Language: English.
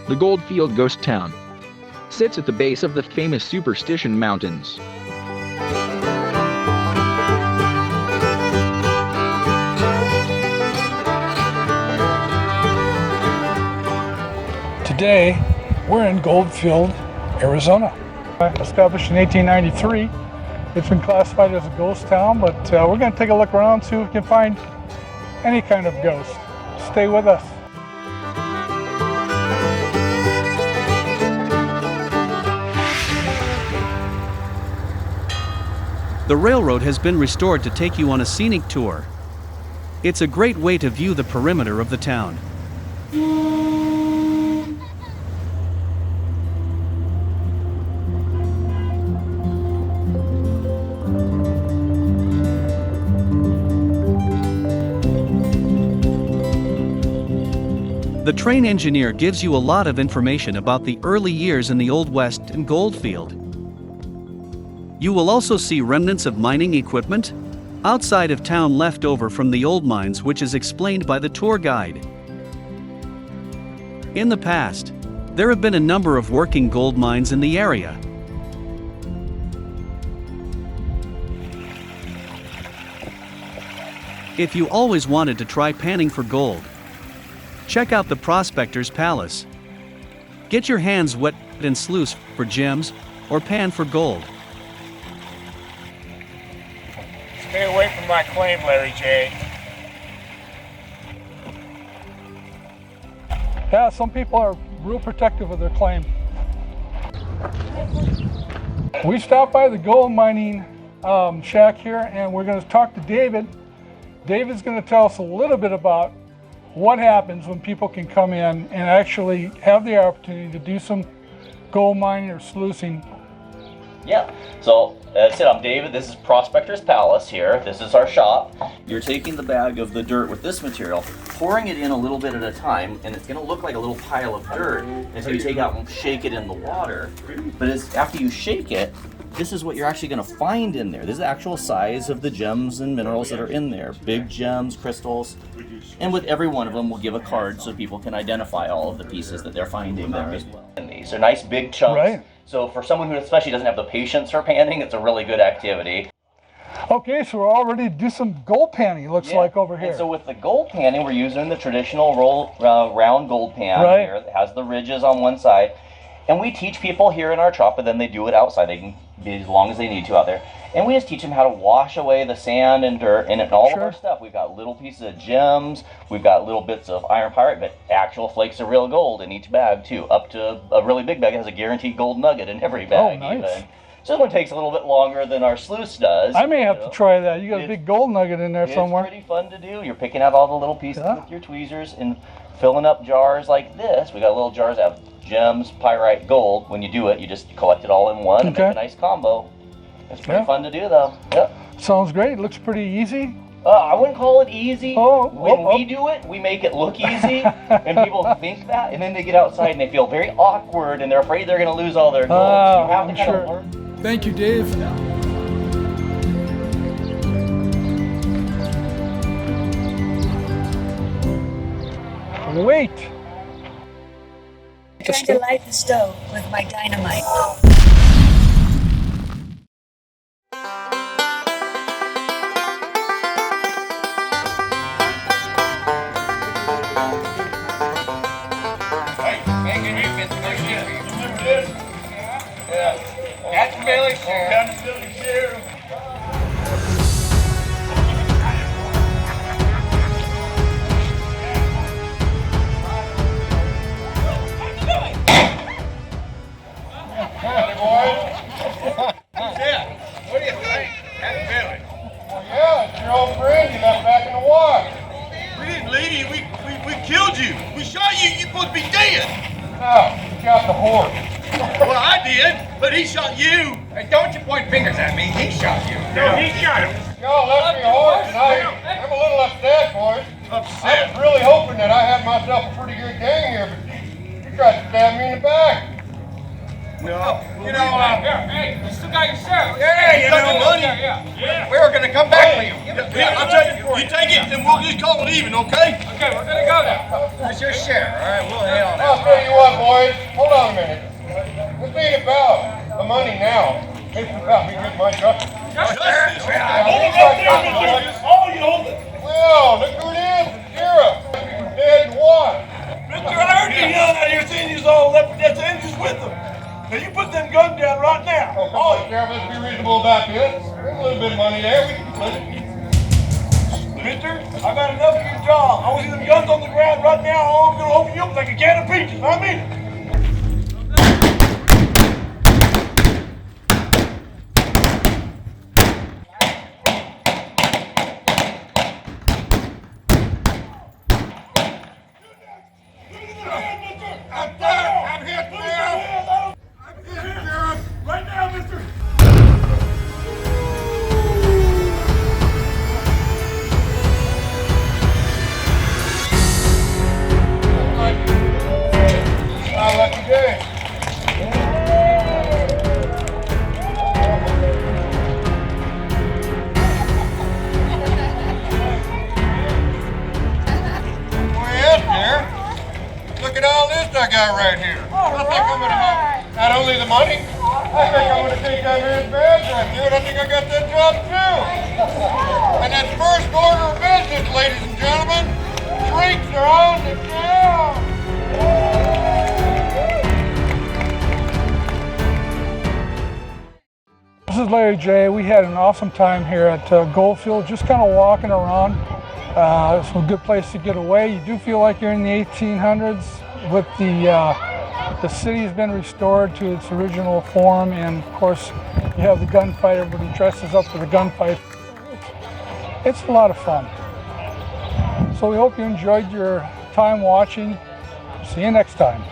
The Goldfield Ghost Town sits at the base of the famous Superstition Mountains. Today, we're in Goldfield, Arizona. Established in 1893, it's been classified as a ghost town, but we're going to take a look around, see if we can find any kind of ghost. Stay with us. The railroad has been restored to take you on a scenic tour. It's a great way to view the perimeter of the town. The train engineer gives you a lot of information about the early years in the Old West and Goldfield. You will also see remnants of mining equipment outside of town left over from the old mines, which is explained by the tour guide. In the past, there have been a number of working gold mines in the area. If you always wanted to try panning for gold, check out the Prospector's Palace. Get your hands wet and sluice for gems or pan for gold. Stay away from my claim, Larry J. Yeah, some people are real protective of their claim. We stopped by the gold mining shack here, and we're going to talk to David. David's going to tell us a little bit about what happens when people can come in and actually have the opportunity to do some gold mining or sluicing. Yeah, so as I said, I'm David. This is Prospector's Palace here. This is our shop. You're taking the bag of the dirt with this material, pouring it in a little bit at a time, and it's going to look like a little pile of dirt until you take out and shake it in the water. But after you shake it, this is what you're actually going to find in there. This is the actual size of the gems and minerals that are in there. Big gems, crystals, and with every one of them we'll give a card so people can identify all of the pieces that they're finding there as well. And these are nice big chunks. Right. So for someone who especially doesn't have the patience for panning, it's a really good activity. Okay, so we're all ready to do some gold panning, looks like over here. And so with the gold panning, we're using the traditional round gold pan here that has the ridges on one side. And we teach people here in our shop, but then they do it outside. They can be as long as they need to out there. And we just teach them how to wash away the sand and dirt and all of our stuff. We've got little pieces of gems, we've got little bits of iron pyrite, but actual flakes of real gold in each bag too. Up to a really big bag that has a guaranteed gold nugget in every bag. Oh, nice. Even. So this one takes a little bit longer than our sluice does. I may have to try that. You got a big gold nugget in there somewhere. It's pretty fun to do. You're picking out all the little pieces with your tweezers and filling up jars like this. We got little jars that have gems, pyrite, gold. When you do it, you just collect it all in one and make a nice combo. It's pretty fun to do though. Yep. Sounds great. Looks pretty easy. I wouldn't call it easy. When we do it, we make it look easy, and people think that, and then they get outside and they feel very awkward, and they're afraid they're going to lose all their gold. So you have to kind of learn. Thank you, Dave. Wait. I'm trying to light the stove with my dynamite. That's Billy Shear. That's Billy Shear. Howdy, boys. What do you think? That's Billy. Well, yeah, it's your old friend you left back in the wash. We didn't leave you. We killed you. We shot you. You're supposed to be dead. No, you shot the horse. Well, I did, but he shot you. Hey, don't you point fingers at me. He shot you. No, he shot him. Y'all left me a horse, and I'm a little upset, boys. Upset? I was really hoping that I had myself a pretty good gang here, but you tried to stab me in the back. No. You know, Hey, you still got your share. yeah, you know, money. Yeah. We were gonna come back for you. Yeah, I'll take it. You take it, and we'll just call it even, okay? Okay, we're gonna go now. That's your share. All right, we'll hang on. I'll tell you what, boys. Hold on a minute. This ain't about the money now. It's about me getting my justice. Justice. Oh, you hold it. Well, look who it is. The sheriff. He's dead and what? Mister, I heard you yelling out here saying you all left the engines with them. Now you put them guns down right now. Oh, come on, Sheriff. Let's be reasonable about this. There's a little bit of money there. We can split it. Mister, I got enough of your job. I want to see them guns on the ground right now. I'm going to open you up like a can of peaches. I mean it. I'm hit, Sheriff. I'm hit, Sheriff. Right now, mister. My lucky day. Well, yes, Sheriff. Look at all this I got right here. I think I'm gonna have not only the money, I think I'm gonna take that man's badge right there, and I think I got that job too. And that's first order of business, ladies and gentlemen. Drinks are on the town. This is Larry J. We had an awesome time here at Goldfield, just kind of walking around. It's a good place to get away. You do feel like you're in the 1800s with the city has been restored to its original form, and of course you have the gunfight. Everybody dresses up for the gunfight. It's a lot of fun. So we hope you enjoyed your time watching. See you next time.